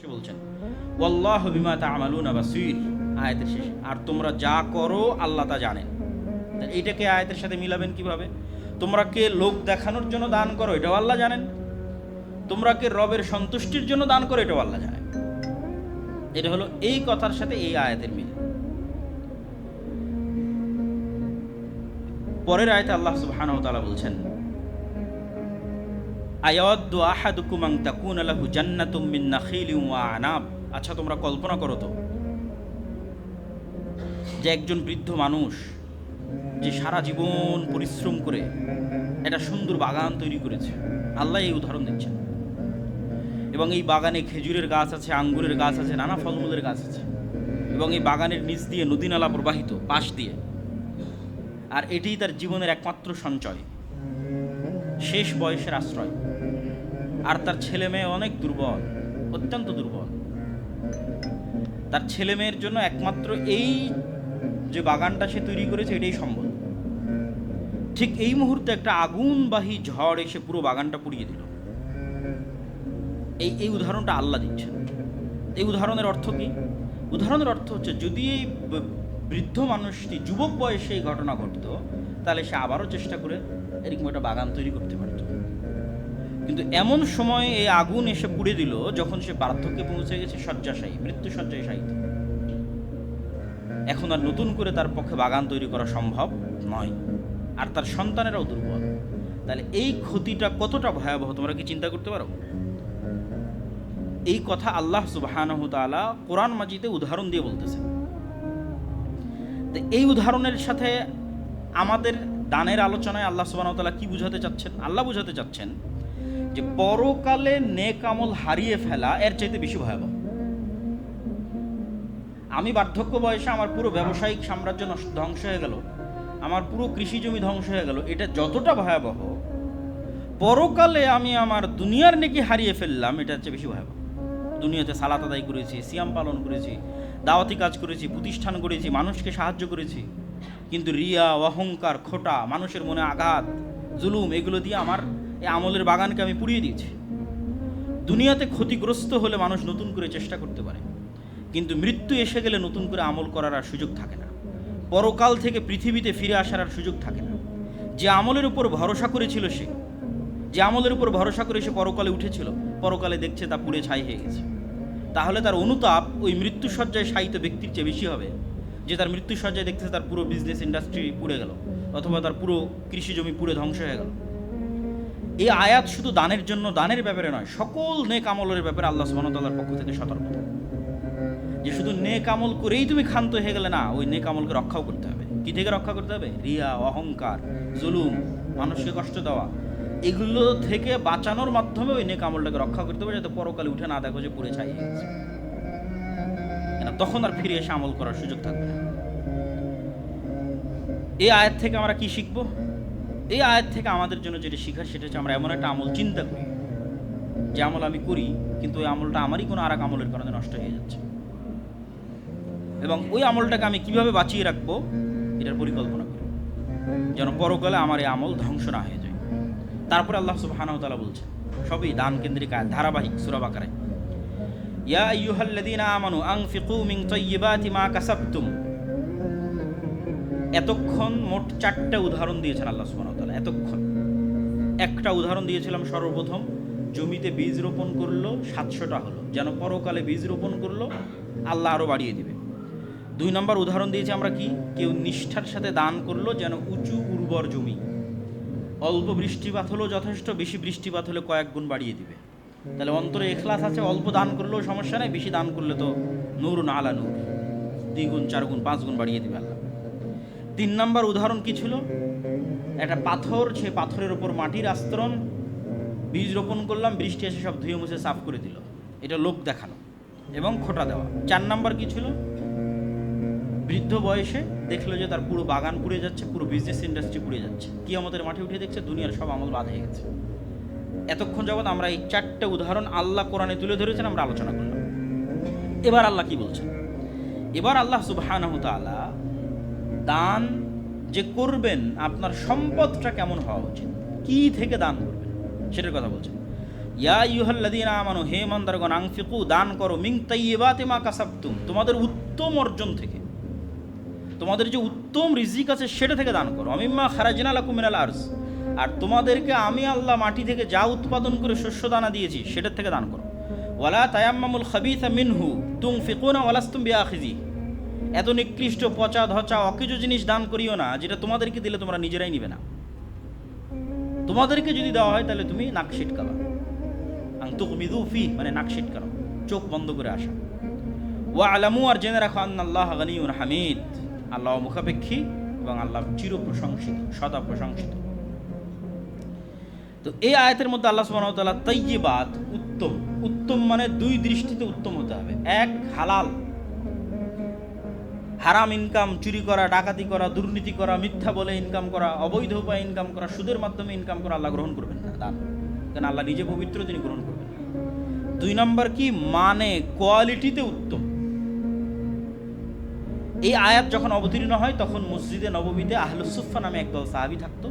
শেষে বলছেন ওয়াল্লাহু বিমা তা'মালুনা বাসীর, আয়াতের শেষে, আর তোমরা যা করো আল্লাহ তা জানেন। এইটাকে আয়াতের সাথে মিলাবেন কিভাবে? তোমরা কে লোক দেখানোর জন্য দান করো এটাও আল্লাহ জানেন, তোমরা কে রবের সন্তুষ্টির জন্য দান করো এটাও আল্লাহ জানেন। এটা হলো এই কথার সাথে এই আয়াতের মিল। পরের আয়াতে আল্লাহ সুবহানাহু ওয়া তাআলা বলছেন আয়াওয়াদ্দু আহাদুকুম আন তাকুনা লাহু জান্নাতুম মিন নাখিলিন ওয়া আনাব। আচ্ছা, তোমরা কল্পনা করো তো যে একজন বৃদ্ধ মানুষ যে সারা জীবন পরিশ্রম করে একটা সুন্দর বাগান তৈরি করেছে, আল্লাহ এই উদাহরণ দিচ্ছেন, এবং এই বাগানে খেজুরের গাছ আছে, আঙ্গুরের গাছ আছে, নানা ফলমূলের গাছ আছে, এবং এই বাগানের নিচ দিয়ে নদী নালা প্রবাহিত পাশ দিয়ে, আর এটিই তার জীবনের একমাত্র সঞ্চয়, শেষ বয়সের আশ্রয়। আর তার ছেলে মেয়ে অনেক দুর্বল, অত্যন্ত দুর্বল। তার ছেলে মেয়ের জন্য একমাত্র এই যে বাগানটা সে তৈরি করেছে এটাই সম্বল। ঠিক এই মুহূর্তে একটা আগুনবাহী ঝড় এসে পুরো বাগানটা পুড়িয়ে দিল। এই উদাহরণটা আল্লাহ দিচ্ছেন। এই উদাহরণের অর্থ কি? উদাহরণের অর্থ হচ্ছে যদি এই বৃদ্ধ মানুষটি যুবক বয়সে এই ঘটনা ঘটতো, তাহলে সে আবারও চেষ্টা করে এরকম একটা বাগান তৈরি করতে পারত। কিন্তু এমন সময় এই আগুন এসে পুড়ে দিল যখন সে বার্ধক্যে পৌঁছে গেছে, শয্যাশায়ী, মৃত্যু শয্যায় শায়িত। এখন আর নতুন করে তার পক্ষে বাগান তৈরি করা সম্ভব নয়, আর তার সন্তানেরাও দুর্বল। তাহলে এই ক্ষতিটা কতটা ভয়াবহ তোমরা কি চিন্তা করতে পারো? এই কথা আল্লাহ সুবহানাহু ওয়া তাআলা কোরআন মাজিদে উদাহরণ দিয়ে বলতেছেন। তো এই উদাহরণের সাথে আমাদের দানের আলোচনায় আল্লাহ সুবহানাহু ওয়া তাআলা কি বুঝাতে চাচ্ছেন? আল্লাহ বুঝাতে চাচ্ছেন যে পরকালে নেক আমল হারিয়ে ফেলা এর চাইতে বেশি ভয়াবহ। আমি বার্ধক্য বয়সে আমার পুরো ব্যবসায়িক সাম্রাজ্য ধ্বংস হয়ে গেল, আমার পুরো কৃষি জমি ধ্বংস হয়ে গেল, এটা যতটা ভয়াবহ, পরকালে আমি আমার দুনিয়ার নেকি হারিয়ে ফেললাম এটার চেয়ে বেশি ভয়াবহ। দুনিয়াতে সালাত আদায় করেছি, সিয়াম পালন করেছি, দাওয়াতি কাজ করেছি, প্রতিষ্ঠান করেছি, মানুষকে সাহায্য করেছি, কিন্তু রিয়া, অহংকার, খোটা, মানুষের মনে আঘাত, জুলুম, এগুলো দিয়ে আমার এই আমলের বাগানকে আমি পুড়িয়ে দিয়েছি। দুনিয়াতে ক্ষতিগ্রস্ত হলে মানুষ নতুন করে চেষ্টা করতে পারে, কিন্তু মৃত্যু এসে গেলে নতুন করে আমল করার আর সুযোগ থাকে না। পরকাল থেকে পৃথিবীতে ফিরে আসার আর সুযোগ থাকে না। যে আমলের উপর ভরসা করেছিল সে, যে আমলের উপর ভরসা করে সে পরকালে উঠেছিল, পরকালে দেখছে তা পুড়ে ছাই হয়ে গেছে। তাহলে তার অনুতাপ ওই মৃত্যুসজ্জায় শায়িত ব্যক্তির চেয়ে বেশি হবে, যে তার মৃত্যুসজ্জায় দেখতেছে তার পুরো বিজনেস ইন্ডাস্ট্রি পুড়ে গেল, অথবা তার পুরো কৃষি জমি পুড়ে ধ্বংস হয়ে গেল। এই আয়াত শুধু দানের জন্য, দানের ব্যাপারে নয়, সকল নেক আমলের ব্যাপারে আল্লাহ সুবহানাহু ওয়া তাআলার পক্ষ থেকে সতর্ক, যে শুধু নেক আমল করেই তুমি ক্ষান্ত হয়ে গেলে না, ওই নেক আমলকে রক্ষাও করতে হবে। কি থেকে রক্ষা করতে হবে? রিয়া, অহংকার, জুলুম, মানুষকে কষ্ট দেওয়া, এগুলো থেকে বাঁচানোর মাধ্যমে ওই নেক আমলটাকে রক্ষা করতে হবে, যাতে পরকালে উঠে না দেখো যে পুড়ে ছাই হয়ে গেছে, তখন আর ফিরে এসে আমল করার সুযোগ থাকবে না। এই আয়াত থেকে আমরা কি শিখবো? এই আয়াত থেকে আমাদের জন্য যেটা শিখার, সেটা হচ্ছে আমরা এমন একটা আমল চিন্তা করি যে আমল আমি করি, কিন্তু ওই আমলটা আমারই কোনো আর এক আমলের কারণে নষ্ট হয়ে যাচ্ছে, এবং ওই আমলটাকে আমি কিভাবে বাঁচিয়ে রাখবো এটার পরিকল্পনা করি, যেন পরকালে আমার এই আমল ধ্বংস না হয়ে যায়। তারপরে আল্লাহ সুবহানাহু ওয়া তাআলা বলছেন, সবই দান কেন্দ্রিক আয়াত, ধারাবাহিক সূরা বাকারায়, ইয়া আইয়ুহাল্লাযীনা আমানু আনফিকু মিন তাইয়্যিবাতি মা কাসাবতুম। এতক্ষণ মোট 4টা উদাহরণ দিয়েছেন আল্লাহ সুবহানাহু ওয়া তাআলা। এতক্ষণ একটা উদাহরণ দিয়েছিলাম, সর্বপ্রথম জমিতে বীজ রোপণ করলো, 700টা হলো, যেন পরকালে বীজ রোপণ করলো আল্লাহ আরও বাড়িয়ে দিবে। 2 নম্বর উদাহরণ দিয়েছি আমরা কি, কেউ নিষ্ঠার সাথে দান করলো, যেন উঁচু উর্বর জমি, অল্প বৃষ্টিপাত হলেও যথেষ্ট, বেশি বৃষ্টিপাত হলে কয়েক গুণ বাড়িয়ে দিবে। তাহলে অন্তরে ইখলাস আছে, অল্প দান করলেও সমস্যা নেই, বেশি দান করলে তো নূরুন আলা নূর, 2 গুণ, 4 গুণ, 5 গুণ বাড়িয়ে দিবে আল্লাহ। 3 নম্বর উদাহরণ কি ছিল? একটা পাথর, সে পাথরের উপর মাটির আস্তরণ, বীজ রোপণ করলাম, বৃষ্টি এসে সব ধুয়ে মুছে সাফ করে দিল, এটা লোক দেখানো এবং খোটা দেওয়া। 4 নম্বর কি ছিল? বৃদ্ধ বয়সে দেখলো যে তার পুরো বাগান পুড়ে যাচ্ছে, পুরো বিজনেস ইন্ডাস্ট্রি পুড়ে যাচ্ছে, কিয়ামতের মাঠে উঠে দেখছে দুনিয়ার সব আমল বাদ হয়ে গেছে। এতক্ষণ যাবৎ আমরা এই 4টে উদাহরণ আল্লাহ কোরআনে তুলে ধরেছেন, আমরা আলোচনা করলাম। এবার আল্লাহ কি বলছেন? এবার আল্লাহ সুবহানাহু ওয়া তাআলা দান যে করবেন, আপনার সম্পদটা কেমন হওয়া উচিত, কি থেকে দান করবেন সেটার কথা বলছেন। ইয়া আইয়ুহাল্লাযীনা আমানু, হে ইমানদারগণ, আনফিকু, দান করো, মিন তাইয়্যিবাতি মা কাসাবতুম, তোমাদের উত্তম অর্জন থেকে, তোমাদের যে উত্তম রিজিক আছে সেটা থেকে দান করো। আমিম্মা খারাজনা লাকুম মিনাল আরজ, আর তোমাদেরকে আমি আল্লাহ মাটি থেকে যা উৎপাদন করে শস্য দানা দিয়েছি সেটার থেকে দান করো। ওয়ালা তায়াম্মামুল খাবিসা মিনহু তুনফিকুনা ওয়ালাস্তুম বিআখিযি, এত নিকৃষ্ট পচা ধচা অকেজো জিনিস দান করিও না যেটা তোমাদেরকে দিলে তোমরা নিজেরাই নিবে না। তোমাদেরকে যদি দেওয়া হয় তাহলে তুমি নাক ছিটকাবা। আং তুকমিদু ফি মানে নাক ছিটকানো, চোখ বন্ধ করে আসা। ওয়া আলামু, আর জেনে রাখো, আন্নাল্লাহ গানিয়ুন হামিদ, আল্লাহ মুখাপেক্ষী এবং আল্লাহ চির প্রশংসিত, সদা প্রশংসিত। তো এই আয়াতের মধ্যে আল্লাহ সুবহানাহু ওয়া তাআলা তাইয়্যিবাত, উত্তম, উত্তম মানে দুই দৃষ্টিতে উত্তম হতে হবে। এক, হালাল, হারাম ইনকাম, চুরি করা, ডাকাতি করা, দুর্নীতি করা, মিথ্যা বলে ইনকাম করা, অবৈধ উপায়ে ইনকাম করা, সুদের মাধ্যমে ইনকাম করা আল্লাহ গ্রহণ করবেন না দান, কারণ আল্লাহ নিজে পবিত্র, তিনি গ্রহণ করবেন না। দুই নম্বর কি, মানে কোয়ালিটিতে উত্তম। এই আয়াত যখন অবতীর্ণ হয় তখন মসজিদে নববীতে আহলুস সুফফা নামে একদল সাহাবী থাকতো,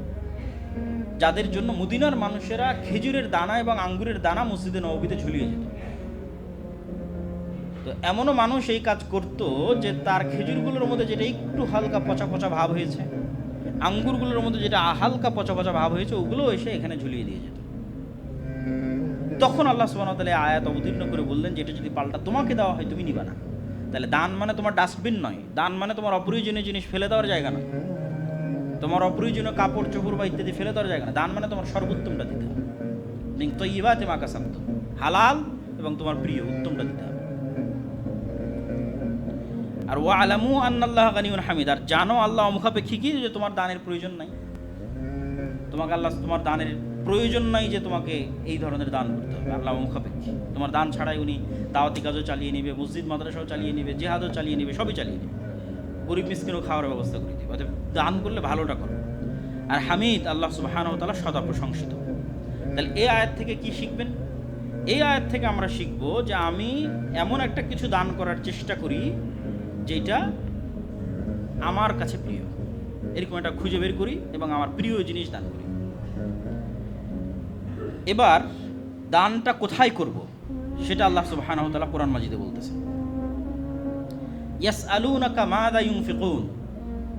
যাদের জন্য মদিনার মানুষেরা খেজুরের দানা এবং আঙ্গুরের দানা মসজিদে নববীতে ঝুলিয়ে যেত। তো এমনও মানুষ এই কাজ করত যে তার খেজুরগুলোর মধ্যে যেটা একটু হালকা পচা পচা ভাব হয়েছে, আঙ্গুরগুলোর মধ্যে যেটা হালকা পচা পচা ভাব হয়েছে, ওগুলো এসে এখানে ঝুলিয়ে দিয়ে যেত। তখন আল্লাহ সুবহানাহু ওয়া তাআলা আয়াত অবতীর্ণ করে বললেন যে এটা যদি পাল্টা তোমাকে দেওয়া হয় তুমি নিবা না। তাহলে দান মানে তোমার ডাস্টবিন নয়, দান মানে তোমার অপ্রয়োজনীয় জিনিস ফেলে দেওয়ার জায়গা নয়, তোমার অপ্রয়োজনীয় কাপড় চোপড় বা ইত্যাদি ফেলে দেওয়ার জায়গা না। দান মানে তোমার সর্বোত্তমটা দিতে হবে, মিন তাইয়্যিবাতি মা কাসাবতুম, হালাল এবং তোমার প্রিয় উত্তমটা দিতে হবে। আর ওয়া আলামু আন্নাল্লাহ গানিয়ুন হামিদ, আর জানো আল্লাহ মুখাপেক্ষী কি, যে তোমার দানের প্রয়োজন নাই, তোমাকে আল্লাহ, তোমার দানের প্রয়োজন নাই যে তোমাকে এই ধরনের দান করতে হবে। আল্লাহ মুখাপেক্ষী, তোমার দান ছাড়াই উনি দাওয়াতি কাজও চালিয়ে নেবে, মসজিদ মাদ্রাসাও চালিয়ে নেবে, জিহাদও চালিয়ে নেবে, সবই চালিয়ে নেবে, গরিব মিসকিনও খাওয়ার ব্যবস্থা করে দেবে। অর্থাৎ দান করলে ভালোটা করো। আর হামিদ, আল্লাহ সুবহানাহু ওয়া তাআলা সদা প্রশংসিত। তাহলে এই আয়াত থেকে কি শিখবেন? এই আয়াত থেকে আমরা শিখব যে আমি এমন একটা কিছু দান করার চেষ্টা করি যেটা আমার কাছে প্রিয়, এরকম একটা খুঁজে বের করি এবং আমার প্রিয় জিনিস দান করি। এবার দানটা কোথায় করব সেটা আল্লাহ সুবহানাহু ওয়া তাআলা কোরআন মাজিদে বলতেছেন। ইয়াসআলুনাকা মাযা ইউনফিকুন,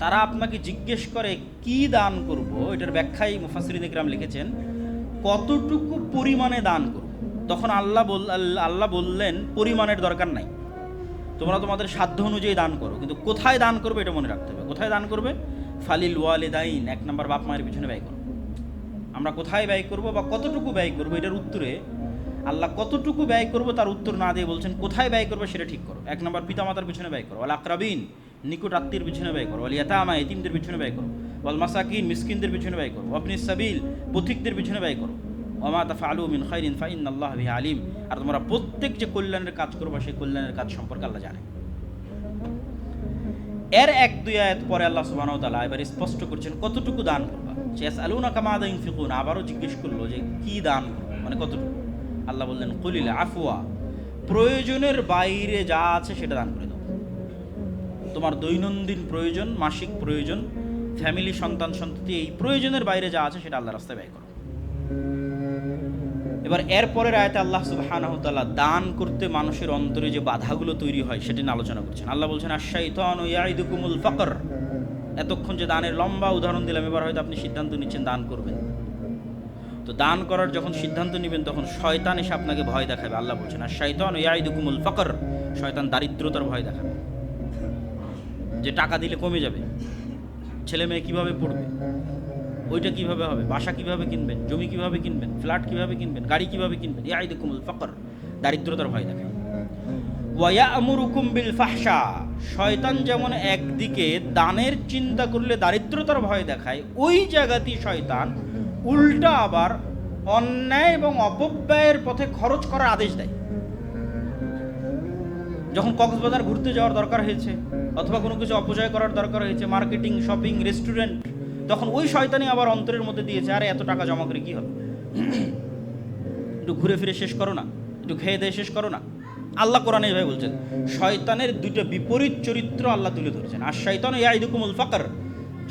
তারা আপনাকে জিজ্ঞেস করে কি দান করব। এটার ব্যাখ্যায় মুফাসসিরিনে কিরাম লিখেছেন কতটুকু পরিমাণে দান করব। তখন আল্লাহ বললেন পরিমাণের দরকার নাই, তোমরা তোমাদের সাধ্য অনুযায়ী দান করো, কিন্তু কোথায় দান করবে এটা মনে রাখতে হবে। কোথায় দান করবে? ফালিল ওয়ালিদাইন, এক নম্বর বাপ মায়ের পিছনে ব্যয় করো। আমরা কোথায় ব্যয় করব বা কতটুকু ব্যয় করব, এটার উত্তরে আল্লাহ কতটুকু ব্যয় করব তার উত্তর না দিয়ে বলছেন কোথায় ব্যয় করবে সেটা ঠিক করো। এক নম্বর পিতামাতার পিছনে ব্যয় করো, ওয়াল আকরাবিন, নিকট আত্মীয়ের পিছনে ব্যয় করো, ওয়াল ইয়াতামা, এতিমদের পিছনে ব্যয় করো, ওয়াল মাসাকিন, মিসকিনদের পিছনে ব্যয় করো, ওয়াবনিস সাবিল, পথিকদের পিছনে ব্যয় করো, ওয়া মা তাফআলু মিন খাইরিন ফাইন্নাল্লাহা বিহি আলিম, আর তোমরা প্রত্যেক যে কল্যাণের কাজ করবে সেই কল্যাণের কাজ সম্পর্কে আল্লাহ জানে। এর এক দুই আয়াত পরে আল্লাহ সুবহানাহু ওয়া তাআলা এবার স্পষ্ট করছেন কতটুকু দান করবা। ইয়াসআলুনাকা মাযা ইউনফিকুন, আবারও জিজ্ঞেস করলো যে কি দান করবে, মানে কতটুকু। আল্লাহ বললেন কুলিল আফওয়া, প্রয়োজনের বাইরে যা আছে সেটা দান করে দাও। তোমার দৈনন্দিন প্রয়োজন, মাসিক প্রয়োজন, ফ্যামিলি, সন্তান সন্ততি, এই প্রয়োজনের বাইরে যা আছে সেটা আল্লাহর রাস্তায় ব্যয় করো। এবার এর পরের আয়াতে আল্লাহ সুবহানাহু ওয়া তাআলা দান করতে মানুষের অন্তরে যে বাধাগুলো তৈরি হয় সেটা নিয়ে আলোচনা করছেন। আল্লাহ বলছেন আশ-শাইতানু ইয়াইদুকুমুল ফাকর, এতক্ষণ যে দানের লম্বা উদাহরণ দিলাম, এবার হয়তো আপনি সিদ্ধান্ত নিচ্ছেন দান করবেন। তো দান করার যখন সিদ্ধান্ত নেবেন তখন শয়তান এসে আপনাকে ভয় দেখাবে। আল্লাহ বলছেন আশ-শাইতানু ইয়াইদুকুমুল ফাকর, শয়তান দারিদ্রতার ভয় দেখাবে, যে টাকা দিলে কমে যাবে, ছেলে মেয়ে কীভাবে পড়বে, ওইটা কিভাবে হবে, বাসা কিভাবে কিনবেন, জমি কিভাবে কিনবেন, ফ্ল্যাট কিভাবে কিনবেন, গাড়ি কিভাবে কিনবেন। ইয়াইদুকুমুল ফাকর, দারিদ্রতার ভয় দেখায়। ওয়া ইয়া'মুরুকুম বিল ফাহশা, শয়তান যেমন একদিকে দানের চিন্তা করলে দারিদ্রতার ভয় দেখায়, ওই জায়গাতেই শয়তান উল্টা আবার অন্যায় এবং অপব্যয়ের পথে খরচ করার আদেশ দেয়। যখন কক্সবাজার ঘুরতে যাওয়ার দরকার হয়েছে অথবা কোনো কিছু অপচয় করার দরকার হয়েছে, মার্কেটিং, শপিং, রেস্টুরেন্ট, তখন ওই শয়তানি আবার অন্তরের মধ্যে দিয়েছে আরে এত টাকা জমা করে কি হবে, একটু ঘুরে ফিরে শেষ করো না, একটু খেয়ে দিয়ে শেষ করো না। আল্লাহ কোরআনে এভাবে বলছেন। শয়তানের দুটো বিপরীত চরিত্র আল্লাহ তুলে ধরেছেন। আর শাইতানু ইয়াইদুকুমুল ফাকর,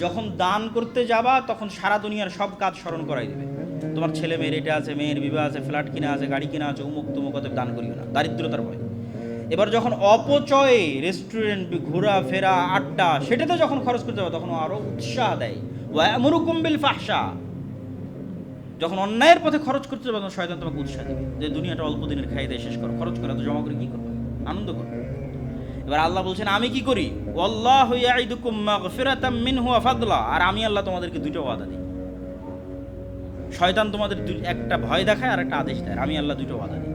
যখন দান করতে যাবা তখন সারা দুনিয়ার সব কাজ স্মরণ করাই দেবে, তোমার ছেলে মেয়ের এটা আছে, মেয়ের বিবাহ আছে, ফ্ল্যাট কিনা আছে, গাড়ি কিনা আছে, উমুক তুমুক, অতএব দান করিও না, দারিদ্রতার ভয়। এবার যখন অপচয়ে রেস্টুরেন্ট, ঘোরাফেরা, আড্ডা, সেটাতে যখন খরচ করতে হবে তখন আরও উৎসাহ দেয়, ওয়া'মুরুকুম বিল ফাহশা। যখন অন্যায়ের পথে খরচ করতে যাবে তখন শয়তান তোমাকে উৎসাহ দেবে যে দুনিয়াটা অল্প দিনের খাই দিয়ে শেষ করো, খরচ করে তো জমা করে কি করবে, আনন্দ করো। এবার আল্লাহ বলছেন আমি কি করি, ওয়াল্লাহু ইয়াইদুকুম মাগফিরাতাম মিনহু ওয়া ফাদলা, আর আমি আল্লাহ তোমাদেরকে দুটো ওয়াদা দিই। শয়তান তোমাদের একটা ভয় দেখায় আর একটা আদেশ দেয়, আমি আল্লাহ দুটো ওয়াদা দিই।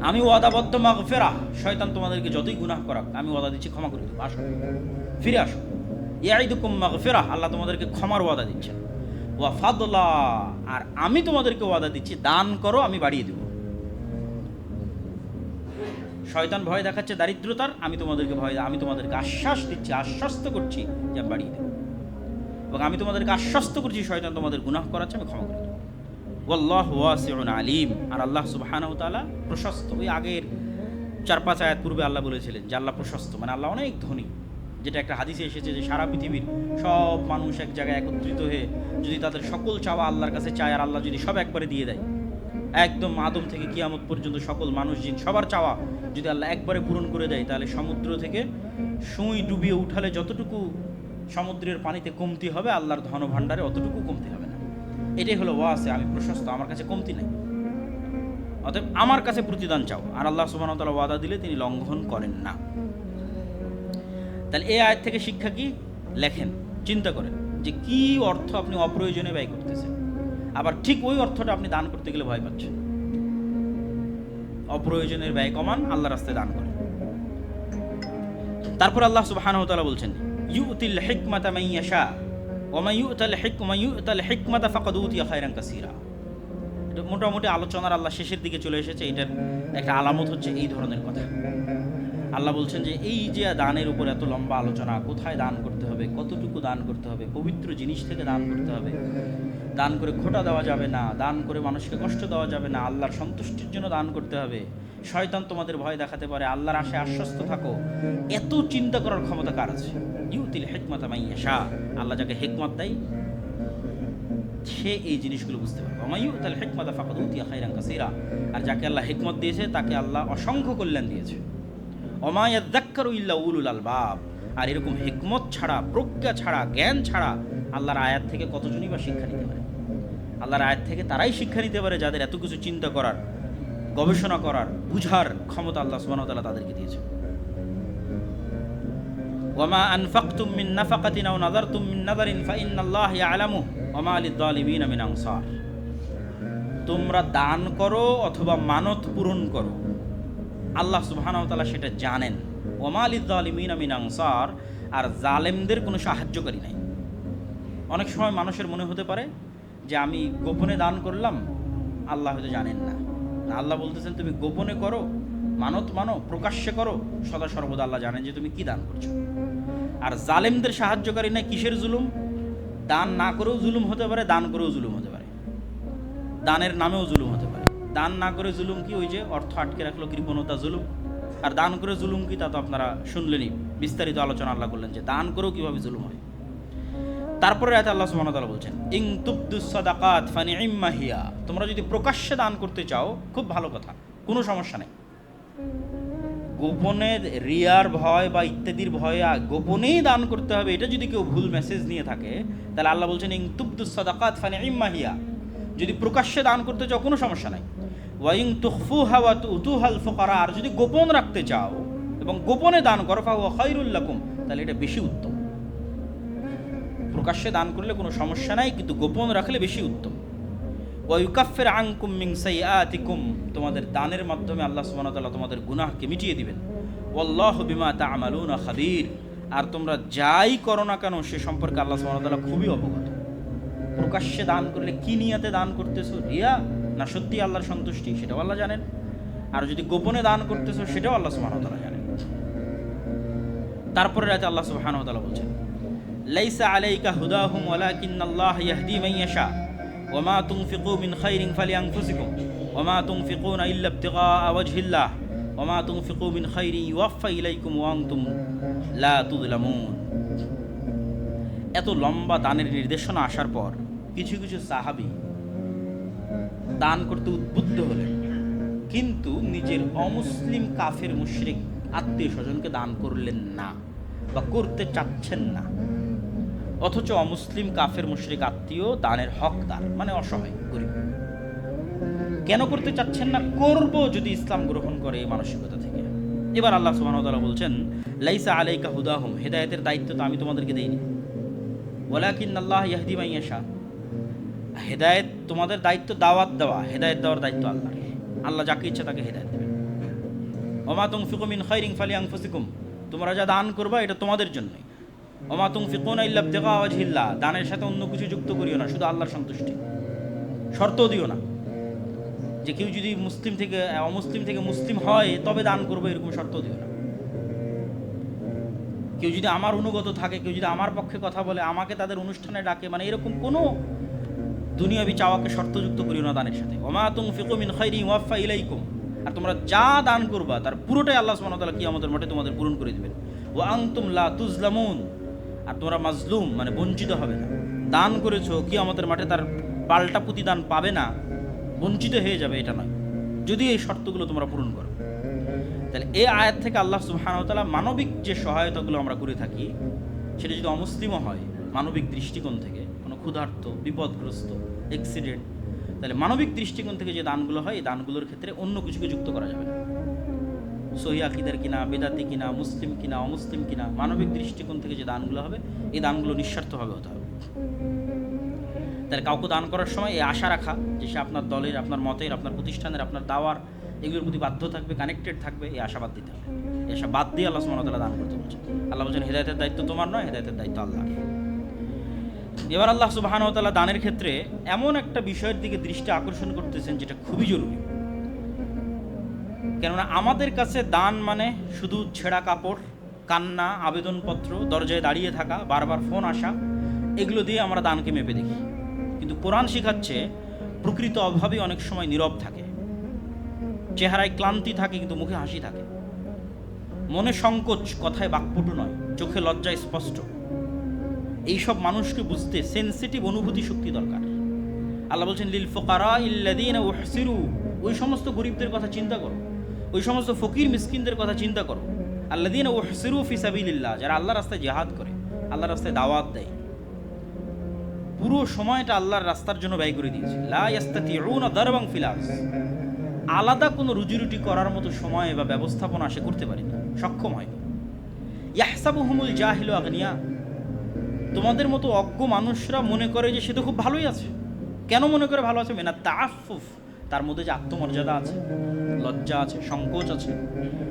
আমি ওয়াদাবদ্ধ মাগফিরা, শয়তান তোমাদেরকে যতই গুনাহ করাক আমি ওয়াদা দিচ্ছি ক্ষমা করে দেবো, আসো ফিরে আসো। ইয়াইদুকুম মাগফিরা, আল্লাহ তোমাদেরকে ক্ষমার ওয়াদা দিচ্ছেন। ওয়া ফাদলা, আর আমি তোমাদেরকে ওয়াদা দিচ্ছি দান করো, আমি বাড়িয়ে দেব। শয়তান ভয় দেখাচ্ছে দারিদ্রতার, আমি তোমাদেরকে আশ্বাস দিচ্ছি, আশ্বস্ত করছি যে আমি বাড়িয়ে দেব, এবং আমি তোমাদেরকে আশ্বস্ত করছি শয়তান তোমাদের গুনাহ করাচ্ছে, আমি ক্ষমা করে দেব। ওয়াল্লাহু ওয়াসিউন আলিম, আর আল্লাহ সুবহানাহু ওয়া তাআলা প্রশস্ত। ওই আগের 4-5 আয়াত পূর্বে আল্লাহ বলেছিলেন যে আল্লাহ প্রশস্ত, মানে আল্লাহ অনেক ধনী। যেটা একটা হাদিসে এসেছে যে সারা পৃথিবীর সব মানুষ এক জায়গায় একত্রিত হয়ে যদি তাদের সকল চাওয়া আল্লাহর কাছে চায়, আর আল্লাহ যদি সব একবারে দিয়ে দেয়, একদম আদম থেকে কিয়ামত পর্যন্ত সকল মানুষ জিন সবার চাওয়া যদি আল্লাহ একবারে পূরণ করে দেয়, তাহলে সমুদ্র থেকে সুই ডুবিয়ে উঠালে যতটুকু সমুদ্রের পানিতে কমতি হবে, আল্লাহর ধন ভাণ্ডারে অতটুকু কমতি হবে না। এটাই হলো ওয়াসে, আমি প্রশস্ত, আমার কাছে কমতি নেই, অতএব আমার কাছে প্রতিদান চাও। আর আল্লাহ সুবহানাহু ওয়া তাআলা ওয়াদা দিলে তিনি লঙ্ঘন করেন না। তাহলে এই আয়াত থেকে শিক্ষা কি লেখেন, চিন্তা করেন যে কি অর্থ আপনি অপ্রয়োজনে ব্যয় করতেছেন, আবার ঠিক ওই অর্থটা আপনি দান করতে গেলে ভয় পাচ্ছেন। অপ্রয়োজনের ব্যয় কমান, আল্লাহ রাস্তায় দান করেন। তারপর আল্লাহ সুবহানাহু ওয়া তাআলা বলছেন ইউতিল হিকমাতা মান ইয়াশা ওয়া মান ইউতাল হিকমাতা ফাকাদ উতিয়া খায়রান কাসীরা। এটা মোটামুটি আলোচনার আল্লাহ শেষের দিকে চলে এসেছে। এটার একটা আলামত হচ্ছে এই ধরনের কথা। আল্লাহ বলছেন যে এই যে দানের উপর এত লম্বা আলোচনা, কোথায় দান করতে হবে, কতটুকু দান করতে হবে, পবিত্র জিনিস থেকে দান করতে হবে, দান করে খোটা দেওয়া যাবে না, দান করে মানুষকে কষ্ট দেওয়া যাবে না, আল্লাহর সন্তুষ্টির জন্য দান করতে হবে, শয়তান তোমাদের ভয় দেখাতে পারে, আল্লাহর আশায় আশ্বস্ত থাকো, এত চিন্তা করার ক্ষমতা কার আছে? ইউতিল হিকমাতা মান ইয়াশা, আল্লাহ যাকে হিকমত দেয় সে এই জিনিসগুলো বুঝতে পারবে। ওয়া মান ইউতাল হিকমাতা ফাকাদ উতিয়া খায়রান কাসীরা, আর যাকে আল্লাহ হিকমত দিয়েছে তাকে আল্লাহ অসংখ্য কল্যাণ দিয়েছে। ওয়া মা ইয়াযাক্কারু ইল্লা উলুল আলবাব, আর এরকম হিকমত ছাড়া, প্রজ্ঞা ছাড়া, জ্ঞান ছাড়া আল্লাহর আয়াত থেকে কতজনই বা শিক্ষা নিতে পারে? আল্লাহর আয়াত থেকে তারাই শিক্ষা নিতে পারে যাদের এত কিছু চিন্তা করার, গবেষণা করার, বুঝার ক্ষমতা আল্লাহ সুবহানাহু ওয়া তাআলা তাদেরকে দিয়েছে। ওয়া মা আনফাকতুম মিন নাফাকাতিন আও নাযারতুম মিন নাযারিন ফাইন্নাল্লাহা ইয়ালামু ওয়া মা লিয-যালিমিনা মিন আনসার। তোমরা দান করো অথবা মানত পূরণ করো, আল্লাহ সুবহানাহু ওয়া তাআলা সেটা জানেন। ওয়া মা লিয-যালিমিনা মিন আনসার, আর জালেমদের কোনো সাহায্যকারী নাই। অনেক সময় মানুষের মনে হতে পারে যে আমি গোপনে দান করলাম, আল্লাহ হয়তো জানেন না। আল্লাহ বলতেছেন তুমি গোপনে করো, মানত মানো, প্রকাশ্যে করো, সদা সর্বদা আল্লাহ জানেন যে তুমি কি দান করছো। আর জালেমদের সাহায্যকারী নাই। কিসের জুলুম? দান না করেও জুলুম হতে পারে, দান করেও জুলুম হতে পারে, দানের নামেও জুলুম হতে পারে। দান না করে জুলুম কি? ওই যে অর্থ আটকে রাখলো, কৃপণতা, জুলুম। আর দান করে জুলুম কি? তা তো আপনারা শুনলেনই, বিস্তারিত আলোচনা আল্লাহ করলেন যে দান করেও কিভাবে জুলুম হয়। তারপরে আয়াতে আল্লাহ সুবহানাহু ওয়া তাআলা বলছেন ইন তুবদুস সাদাকাত ফানি'ম্মা হিয়া, তোমরা যদি প্রকাশ্যে দান করতে চাও খুব ভালো কথা, কোনো সমস্যা নেই। গোপনে রিয়ার ভয় বা ইত্যাদির ভয়ে গোপনেই দান করতে হবে, এটা যদি কেউ ভুল মেসেজ নিয়ে থাকে তাহলে আল্লাহ বলছেন ইন তুবদুস সাদাকাত ফানি'ম্মা হিয়া, যদি প্রকাশ্যে দান করতে চাও কোনো সমস্যা নাই। ওয়া ইন তুখফুহা ওয়া তুতুহাল ফুকারা, আর যদি গোপন রাখতে চাও এবং গোপনে দান করো ফাহুয়া খায়রুল লাকুম, তাহলে এটা বেশি উত্তম। প্রকাশ্যে দান করলে কোনো সমস্যা নাই, কিন্তু গোপন রাখলে বেশি উত্তম। ওয়া ইউকাফির আনকুম মিন সাইয়্যাতিকুম, তোমাদের দানের মাধ্যমে আল্লাহ সুবহানাহু ওয়া তাআলা তোমাদের গুনাহকে মিটিয়ে দিবেন। ওয়াল্লাহু বিমা তা'মালুনা খাবীর, আর তোমরা যাই করো না কেন সে সম্পর্কে আল্লাহ সুবহানাহু ওয়া তাআলা খুবই অবগত। প্রকাশ্যে দান করলে কি নিয়তে দান করতেছো, রিয়া না সত্যি আল্লাহর সন্তুষ্টি, সেটাও আল্লাহ জানেন। আর যদি গোপনে দান করতেছো সেটাও আল্লাহ সুবহানাহু ওয়া তাআলা জানেন। তারপরে রাতে আল্লাহ সুবহানাহু ওয়া তাআলা বলছেন লাইসা আলাইকা হুদাহুম ওয়ালাকিন্নাল্লাহ ইয়াহদি মান ইয়াশা ওয়া মা তুনফিকু মিন খাইরিন ফালিআনফুসিকুম ওয়া মা তুনফিকুনা ইল্লা ইবতিগাআ ওয়াজহিল্লাহ ওয়া মা তুনফিকু মিন খাইরিন ইউওয়াফা ইলাইকুম ওয়া আনতুম লা তুযলামুন। এত লম্বা দানের নির্দেশনা আসার পর কিছু কিছু সাহাবী দান করতে উদ্বুদ্ধ হলেন, কিন্তু নিজের অমুসলিম কাফের মুশরিক আত্মীয় স্বজনকে দান করলেন না বা করতে চাচ্ছেন না। অথচ অমুসলিম কাফের মুশরিক আত্মীয় দানের হকদার, মানে অসহায় গরিব। কেন করতে চাচ্ছেন না? করব যদি ইসলাম গ্রহণ করে এই মানসিকতা থেকে। এবার আল্লাহ সুবহানাহু ওয়া তাআলা বলছেন, লাইসা আলাইকা হুদাহুম, হেদায়েতের দায়িত্ব তো আমি তোমাদেরকে দেইনি, ওয়ালাকিন্নাল্লাহ ইয়াহদি মান ইয়াশা, হেদায়েত তোমাদের দায়িত্ব দাওয়াত দেওয়া, হেদায়েত দেওয়ার দায়িত্ব আল্লাহর। আল্লাহ যাকে ইচ্ছা তাকে হেদায়েত দেবেন। ওমা তুনফিকু মিন খাইরিন ফালিআনফুসিকুম, তোমরা যা দান করবা এটা তোমাদের জন্যই। ওমা তুনফিকুনা ইল্লা ইবতিগা ওয়াজহিল্লাহ, দানের সাথে অন্য কিছু যুক্ত করিও না, শুধু আল্লাহর সন্তুষ্টি। শর্তও দিও না যে কেউ যদি মুসলিম থেকে অমুসলিম থেকে মুসলিম হয় তবে দান করবো, এরকম শর্ত দিও না। কেউ যদি আমার অনুগত থাকে, কেউ যদি আমার পক্ষে কথা বলে, আমাকে তাদের অনুষ্ঠানে ডাকে, মানে এরকম কোনো দুনিয়াবি চাওয়াকে শর্তযুক্ত করিও না দানের সাথে। ওমা তুনফিকু মিন খাইরিন ওয়াফা ইলাইকুম, আর তোমরা যা দান করবা তার পুরোটাই আল্লাহ সুবহানাহু ওয়া তাআলা কিয়ামতের মাঠে তোমাদের পূরণ করে দিবেন। ওয়া আনতুম লা তুজলামুন, আর তোমরা মাজলুম মানে বঞ্চিত হবে না। দান করেছো, কিয়ামতের মাঠে তার পাল্টা প্রতিদান পাবে না, বঞ্চিত হয়ে যাবে এটা নয়, যদি এই শর্তগুলো তোমরা পূরণ করো। তাহলে এই আয়াত থেকে আল্লাহ সুবহানাহু ওয়া তাআলা মানবিক যে সহায়তাগুলো আমরা করে থাকি, সেটা যদি অমুসলিমও হয়, মানবিক দৃষ্টিকোণ থেকে কোনো ক্ষুধার্ত, বিপদগ্রস্ত, অ্যাক্সিডেন্ট, তাহলে মানবিক দৃষ্টিকোণ থেকে যে দানগুলো হয়, এই দানগুলোর ক্ষেত্রে অন্য কিছুকে যুক্ত করা যাবে না। সহি আকিদার কিনা, বেদাতি কিনা, মুসলিম কিনা, অমুসলিম কিনা, মানবিক দৃষ্টিকোণ থেকে যে দানগুলো হবে, এই দানগুলো নিঃস্বার্থভাবে হতে হবে। তাহলে কাউকে দান করার সময় এই আশা রাখা যে সে আপনার দলের, আপনার মতের, আপনার প্রতিষ্ঠানের, আপনার দাওয়ার, এগুলোর প্রতি বাধ্য থাকবে, কানেক্টেড থাকবে, এই আশাবাদ দিতে হবে। এই আশা বাদ দিয়ে আল্লাহ সুবহানাহু ওয়া তাআলা দান করতে বলছেন। আল্লাহ বলছেন হেদায়েতের দায়িত্ব তোমার নয়, হেদায়েতের দায়িত্ব আল্লাহর। এবার আল্লাহ সুবহানাহু ওয়া তাআলা দানের ক্ষেত্রে এমন একটা বিষয়ের দিকে দৃষ্টি আকর্ষণ করতেছেন যেটা খুবই জরুরি। কেননা আমাদের কাছে দান মানে শুধু ছেঁড়া কাপড়, কান্না, আবেদনপত্র, দরজায় দাঁড়িয়ে থাকা, বারবার ফোন আসা, এগুলো দিয়ে আমরা দানকে মেপে দেখি। কিন্তু কোরআন শেখাচ্ছে প্রকৃত অভাবী অনেক সময় নীরব থাকে, চেহারায় ক্লান্তি থাকে কিন্তু মুখে হাসি থাকে, মনে সংকোচ, কথায় বাকপটু নয়, চোখে লজ্জায় স্পষ্ট। এইসব মানুষকে বুঝতে সেনসিটিভ অনুভূতি শক্তি দরকার। আল্লাহ বলছেন লিল ফুকারা ইল্লাযীনা উহসিরু, ওই সমস্ত গরিবদের কথা চিন্তা করো, ওই সমস্ত ফকির মিসকিনদের কথা চিন্তা করো। আল্লাযীনা উহসিরু ফি সাবিলিল্লাহ, যারা আল্লাহর রাস্তায় জিহাদ করে, আল্লাহর রাস্তায় দাওয়াত দেয়, পুরো সময়টা আল্লাহর রাস্তার জন্য ব্যয় করে দিয়েছে। লা ইয়াস্তাতিউনা দারবান ফিল আরজ, আলাদা কোনো রুজিরুটি করার মতো সময় বা ব্যবস্থাপনা সে করতে পারেনি, সক্ষম হয়নি। ইয়াহসাবুহুমুল জাহিলু আগনিয়া, তোমাদের মতো অজ্ঞ মানুষরা মনে করে যে সে তো খুব ভালোই আছে। কেন মনে করে ভালো আছে? মিনাত তাআফফুফ, তার মধ্যে যে আত্মমর্যাদা আছে, লজ্জা আছে, সংকোচ আছে,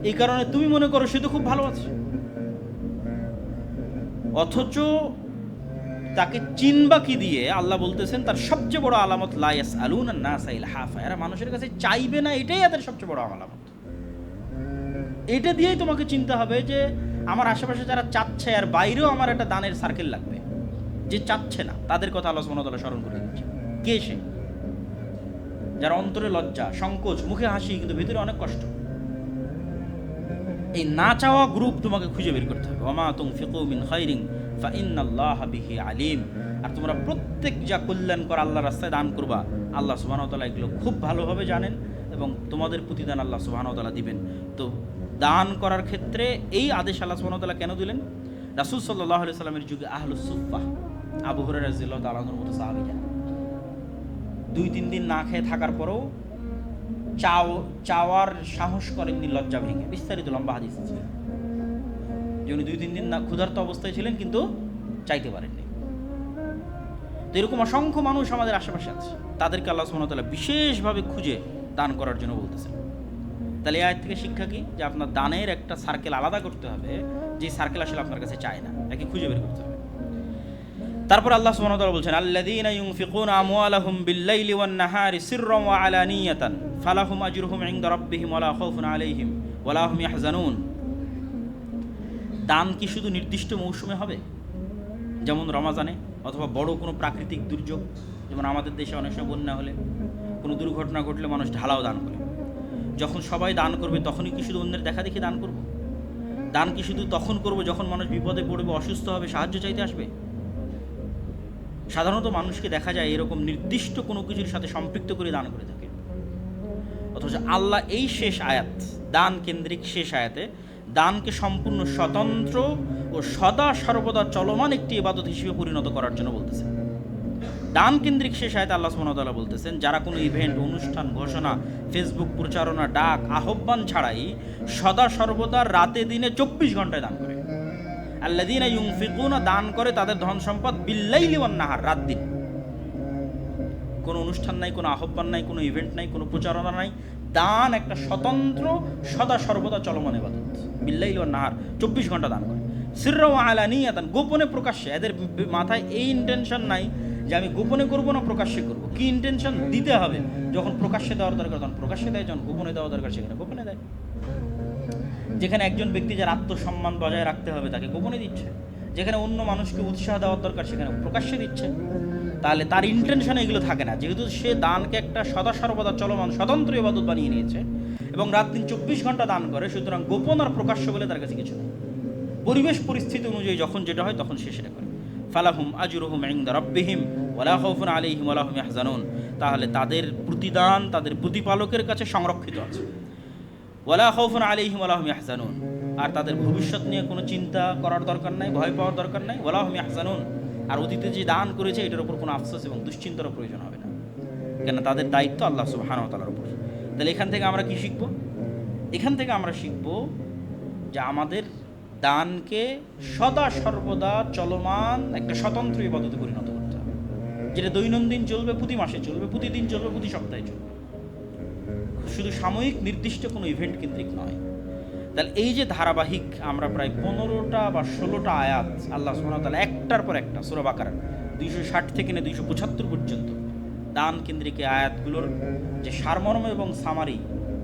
এই কারণে তুমি মনে করো সে তো খুব ভালো আছে। অথচ তাকে চিনবা কি দিয়ে? আল্লাহ বলতেছেন তার সবচেয়ে বড় আলামত লা ইয়াসআলুনা নাসা ইলহাফা, এরা মানুষের কাছে চাইবে না, এটাই এদের সবচেয়ে বড় আলামত। এটা দিয়েই তোমাকে চিনতে হবে যে আমার আশেপাশে যারা চাচ্ছে, আর বাইরেও আমার একটা দানের সার্কেল লাগবে। যে চাচ্ছে না তাদের কথা আল্লাহ সুবহানাহু ওয়া তাআলা স্মরণ করে দিচ্ছে। কে সে? যার অন্তরে লজ্জা, সংকোচ, মুখে হাসি কিন্তু ভিতরে অনেক কষ্ট। এই না চাওয়া গ্রুপ তোমাকে খুঁজে বের করতে হবে। ওমা তুনফিকু মিন খাইরিন ফাইন্নাল্লাহা বিহি আলিম, আর তোমরা প্রত্যেক যা কল্যাণকর আল্লাহর রাস্তায় দান করবা, আল্লাহ সুবহানাহু ওয়া তাআলা এগুলো খুব ভালোভাবে জানেন এবং তোমাদের প্রতিদান আল্লাহ সুবহানাহু ওয়া তাআলা দিবেন। তো দান করার ক্ষেত্রে এই আদেশ আল্লাহ সুবহানাহু ওয়া তাআলা কেন দিলেন? রাসূল সাল্লাল্লাহু আলাইহি সাল্লামের যুগে আহলুস সুফফা, আবু হুরায়রা রাদিয়াল্লাহু তাআলার মতো সাহাবীরা 2-3 দিন না খেয়ে থাকার পরেও চাওয়ার সাহস করেননি লজ্জা ভেঙে। বিস্তারিত লম্বা হাদিস আছে যে উনি 2-3 দিন না ক্ষুধার্ত অবস্থায় ছিলেন কিন্তু চাইতে পারেননি। তো এরকম অসংখ্য মানুষ আমাদের আশেপাশে আছে, তাদেরকে আল্লাহ সুবহানাহু ওয়া তাআলা বিশেষভাবে খুঁজে দান করার জন্য বলতেছেন। তাহলে এই আয়াত থেকে শিক্ষা কি? যে আপনার দানের একটা সার্কেল আলাদা করতে হবে, যে সার্কেল আসলে আপনার কাছে চায় না, তাকে খুঁজে বের করতে হবে। তারপর আল্লাহ সুবহানাহু ওয়া তাআলা বলছেন আল্লাযীনা ইউনফিকুনা আমওয়ালাহুম বিল-লাইলি ওয়ান-নাহারি সিররান ওয়া আলানিয়াতান ফালাহুম আজরুহুম ইনদা রাব্বিহিম ওয়া লা খাউফুন আলাইহিম ওয়া লা হুম ইয়াহজানুন। দান কি শুধু নির্দিষ্ট মৌসুমে হবে, যেমন রমাজানে, অথবা বড় কোনো প্রাকৃতিক দুর্যোগ, যেমন আমাদের দেশে অনেক সময় বন্যা হলে, কোনো দুর্ঘটনা ঘটলে মানুষ ঢালাও দান করে। যখন সবাই দান করবে তখনই কি শুধু অন্যের দেখা দেখি দান করব? দান কি শুধু তখন করব যখন মানুষ বিপদে পড়বে, অসুস্থ হবে, সাহায্য চাইতে আসবে? সাধারণত মানুষকে দেখা যায় এরকম নির্দিষ্ট কোনো কিছুর সাথে সম্পৃক্ত করে দান করে থাকে, অথচ আল্লাহ এই শেষ আয়াত, দান কেন্দ্রিক শেষ আয়াতে দানকে সম্পূর্ণ স্বতন্ত্র ও সদা সর্বদা চলমান একটি ইবাদত হিসেবে পরিণত করার জন্য বলতেছেন। দান কেন্দ্রিক শেষ আয়াতে আল্লাহ সুবহানাহু ওয়া তাআলা বলতেছেন, যারা কোনো ইভেন্ট, অনুষ্ঠান, ঘোষণা, ফেসবুক প্রচারণা, ডাক, আহ্বান ছাড়াই সদা সর্বদা রাতে দিনে 24 ঘন্টায় দান করে। আল্লাযীনা ইউনফিকুনা, দান করে তাদের ধন সম্পদ, বিল্লাইলি ওয়ান নাহার, রাত দিন। কোনো অনুষ্ঠান নাই, কোনো আহ্বান নাই, কোনো ইভেন্ট নাই, কোনো প্রচারণা নাই, দান একটা স্বতন্ত্র সদা সর্বদা চলমান ইবাদত। বিল্লাইলি ওয়ান নাহার, 24 ঘন্টা দান করে। সিররা ওয়া আলানিয়াতান, গোপনে প্রকাশ্যে। এদের মাথায় এই ইন্টেনশন নাই যে আমি গোপনে করব না প্রকাশ্যে করব। কি ইন্টেনশন? দিতে হবে। যখন প্রকাশ্যে দেওয়ার দরকার তখন প্রকাশ্যে দেয়, যখন গোপনে দেওয়া দরকার সেখানে গোপনে দেয়। যেখানে একজন ব্যক্তি যার আত্মসম্মান বজায় রাখতে হবে তাকে গোপনে দিচ্ছে, যেখানে অন্য মানুষকে উৎসাহ দেওয়ার দরকার সেখানে প্রকাশ্যে দিচ্ছে। তাহলে তার ইন্টেনশনে এগুলো থাকে না, যেহেতু সে দানকে একটা সদা সর্বদা চলমান স্বতন্ত্র ইবাদত বানিয়ে নিয়েছে এবং রাত দিন 24 ঘন্টা দান করে, সুতরাং গোপন আর প্রকাশ্য বলে তার কাছে কিছু নেই। পরিবেশ পরিস্থিতি অনুযায়ী যখন যেটা হয় তখন সে সেটা করে। ফালাহুম আজরুহুম ইনদা রাব্বিহিম ওয়ালা খাউফুন আলাইহিম ওয়ালা হুম ইয়াহজানুন, তাহলে তাদের প্রতিদান তাদের প্রতিপালকের কাছে সংরক্ষিত আছে। ওয়ালা খাউফুন আলাইহিম ওয়ালা হুম ইয়াহজানুন, আর তাদের ভবিষ্যৎ নিয়ে কোনো চিন্তা করার দরকার নাই, ভয় পাওয়ার দরকার নাই। ওয়ালা হুম ইয়াহজানুন, আর অতীতে যে দান করেছে এটার উপর কোনো আফসোস এবং দুশ্চিন্তারও প্রয়োজন হবে না, কেন তাদের দায়িত্ব আল্লাহ সুবহানাহু ওয়া তাআলার উপর। তাহলে এখান থেকে আমরা কি শিখব? এখান থেকে আমরা শিখব যে আমাদের দানকে সদা সর্বদা চলমান একটা স্বতন্ত্র ইবাদতে পরিণত করতে হবে, যেটা দৈনন্দিন চলবে, প্রতি মাসে চলবে, প্রতিদিন চলবে, প্রতি সপ্তাহে চলবে, শুধু সাময়িক নির্দিষ্ট কোনো ইভেন্ট কেন্দ্রিক নয়। তাহলে এই যে ধারাবাহিক আমরা প্রায় 15টা বা 16টা আয়াত আল্লাহ সুবহানাহু ওয়া তাআলা একটার পর একটা সূরা বাকারার 260 থেকে নিয়ে 275 পর্যন্ত দান কেন্দ্রিক আয়াতগুলোর যে সারমর্ম এবং সামারি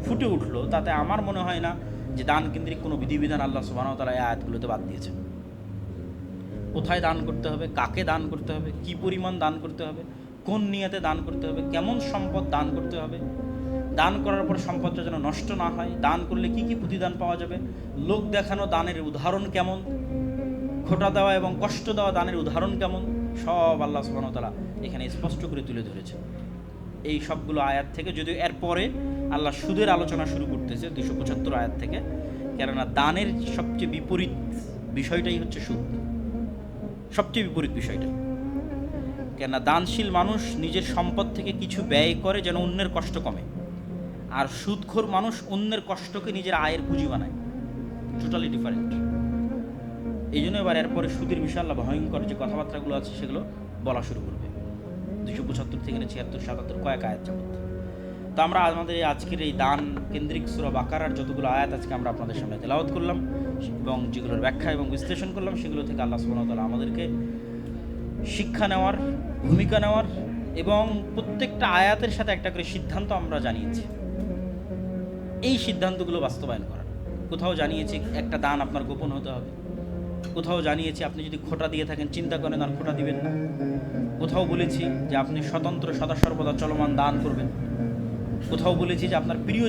ফুটে উঠলো, তাতে আমার মনে হয় না যে দান কেন্দ্রিক কোনো বিধিবিধান আল্লাহ সুবহানাহু ওয়া তাআলা এই আয়াতগুলোতে বাদ দিয়েছেন। কোথায় দান করতে হবে, কাকে দান করতে হবে, কি পরিমাণ দান করতে হবে, কোন নিয়তে দান করতে হবে, কেমন সম্পদ দান করতে হবে, দান করার পর সম্পদটা যেন নষ্ট না হয়, দান করলে কি কি প্রতিদান পাওয়া যাবে, লোক দেখানো দানের উদাহরণ কেমন, খোটা দেওয়া এবং কষ্ট দেওয়া দানের উদাহরণ কেমন, সব আল্লাহ সুবহানাহু ওয়া তাআলা এখানে স্পষ্ট করে তুলে ধরেছেন এই সবগুলো আয়াত থেকে। যদিও এরপরে আল্লাহ সুদের আলোচনা শুরু করতেছে 275 আয়াত থেকে, কেননা দানের সবচেয়ে বিপরীত বিষয়টাই হচ্ছে সুদ, সবচেয়ে বিপরীত বিষয়টা। কেননা দানশীল মানুষ নিজের সম্পদ থেকে কিছু ব্যয় করে যেন অন্যের কষ্ট কমে, আর সুদখোর মানুষ অন্যের কষ্টকে নিজের আয়ের পুঁজি বানায়। Totally different. এই জন্য এবার এরপরে সুদের বিষয়ে আল্লাহ ভয়ঙ্কর যে কথাবার্তাগুলো আছে সেগুলো বলা শুরু করবে 275 থেকে 76, 77 কয়েক আয়াত যাবত। তো আমরা আমাদের আজকের এই দান কেন্দ্রিক সূরা বাকারার যতগুলো আয়াত আজকে আমরা আপনাদের সামনে তেলাওয়াত করলাম এবং যেগুলোর ব্যাখ্যা এবং বিশ্লেষণ করলাম, সেগুলো থেকে আল্লাহ সুবহানাহু ওয়া তাআলা আমাদেরকে শিক্ষা নেওয়ার, ভূমিকা নেওয়ার এবং প্রত্যেকটা আয়াতের সাথে একটা করে সিদ্ধান্ত আমরা জানিয়েছি, এই সিদ্ধান্তগুলো বাস্তবায়ন করার। কোথাও জানিয়েছি একটা দান আপনার গোপন হতে হবে, কোথাও জানিয়েছি আপনি যদি খোটা দিয়ে থাকেন চিন্তা করেন আর খোটা দিবেন না, কোথাও বলেছি যে আপনি স্বতন্ত্র সদা সর্বদা চলমান দান করবেন, কোথাও বলেছি যে আপনার প্রিয়